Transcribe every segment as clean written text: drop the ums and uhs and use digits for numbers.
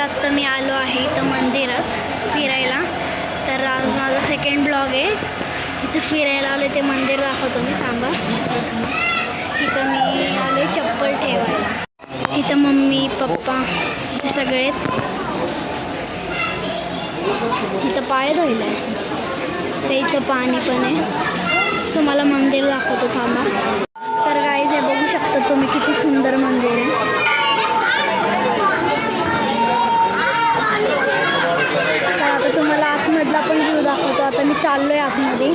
आत्ता मी आलो आहे इथं मंदिरात फिरायला. तर आज माझा सेकंड ब्लॉग आहे. इथं फिरायला आलो, ते मंदिर दाखवतो मी, थांबा. इथं मी आले चप्पल ठेवायला. इथं मम्मी पप्पा इथे सगळेच. इथं पाय धुयला आहे, ते इथं पाणी पण आहे. तुम्हाला मंदिर दाखवतो, थांबा. तर गाईज हे बघू शकता तुम्ही किती सुंदर मंदिर आहे. तर आता तुम्हाला आतमधला पण व्ह्यू दाखवतो. आता मी चाललो आहे आतमध्ये.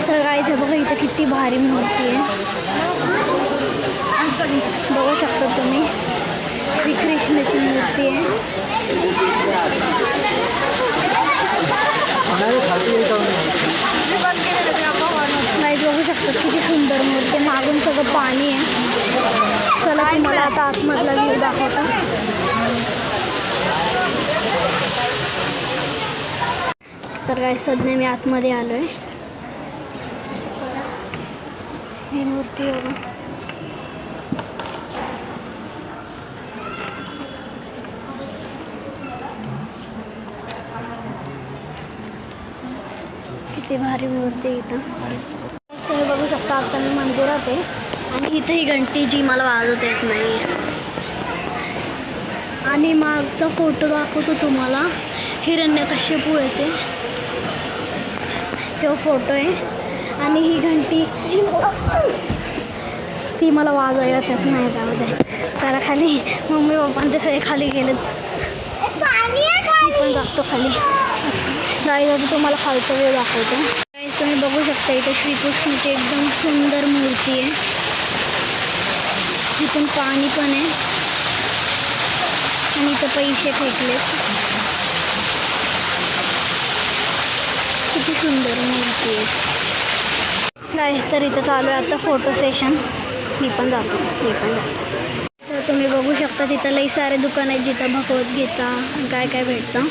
तर गाईज हे बघा इथं किती भारी मूर्ती आहे, बघू शकता तुम्ही. श्रीकृष्णाची मूर्ती आहे. नाही बघू शकता किती सुंदर मूर्ती. मागून सगळं पाणी आहे. चला तुम्हाला आता आतमधला व्ह्यू दाखवता. तर काय सध्या मी आतमध्ये आलो आहे. ही मूर्ती बघा, किती भारी मूर्ती इथं. तुम्ही बघू शकता आता मी मंदिरात आहे आणि इथं ही घंटी जी मला वाजवता येत नाही. आणि मागचा फोटो दाखवतो तुम्हाला, हिरण्यकश्यपू येते तो फोटो आहे. आणि ही घंटी जी ती मला वाजवायला येत नाही त्यामध्ये. त्याला खाली मम्मी पप्पांचे ते सगळे खाली गेलेत. पण जातो खाली. गाईज आता तुम्हाला खालचा वेळ दाखवतो. गाईज तुम्ही बघू शकता इथे श्रीकृष्णाची एकदम सुंदर मूर्ती आहे. जिथून पाणी पण आहे आणि इथं पैसे फेकलेत. किती सुंदर मूर्ती आहे. गाईज तर इथं चालू आहे आता फोटो सेशन. मी पण जातो. तर तुम्ही बघू शकता तिथं लई सारे दुकान आहेत जिथं भगवद्गीता काय काय भेटतं.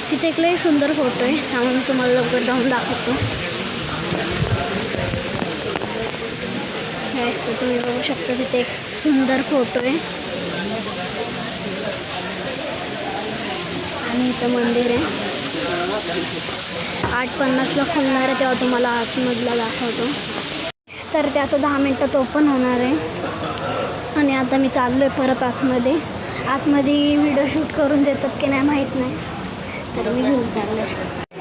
तिथे एक लई सुंदर फोटो आहे, त्यामुळे तुम्हाला लवकर जाऊन दाखवतो. तर तुम्ही बघू शकता तिथे एक सुंदर फोटो आहे आणि इथं मंदिर आहे. 8:50ला खुलणार आहे, तेव्हा तुम्हाला आतमधला दाखवतो. तर ते आता 10 मिनटात ओपन होणार आहे. आणि आता मी चाललो आहे परत आतमध्ये. आतमध्ये व्हिडिओ शूट करून देतात की नाही माहीत नाही, तर मी घेऊन चाललो आहे.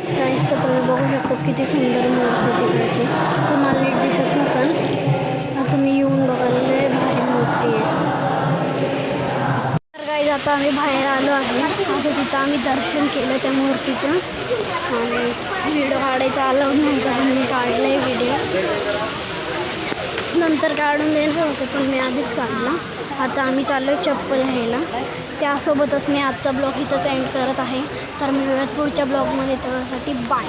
त्यावेळेस तर तुम्ही बघू शकता किती सुंदर मूर्ती तिकडची. तुम्हाला नीट दिसत नसेल, तुम्ही येऊन बघायला लय भारी मूर्ती आहे. तर काही आता आम्ही बाहेर आलो आहे. आता तिथं आम्ही दर्शन केलं त्या मूर्तीचं. आणि व्हिडिओ काढायचा अलाउड नाही, कारण मी काढलं आहे व्हिडिओ. नंतर काढून देणार होतं पण मी आधीच काढला. आता आम्ही चाललो आहे चप्पल घ्यायला. त्यासोबतच मी आजचा ब्लॉग इथंच एंड करत आहे. तर मी वेळात पुढच्या ब्लॉगमध्ये त्यासाठी बाय.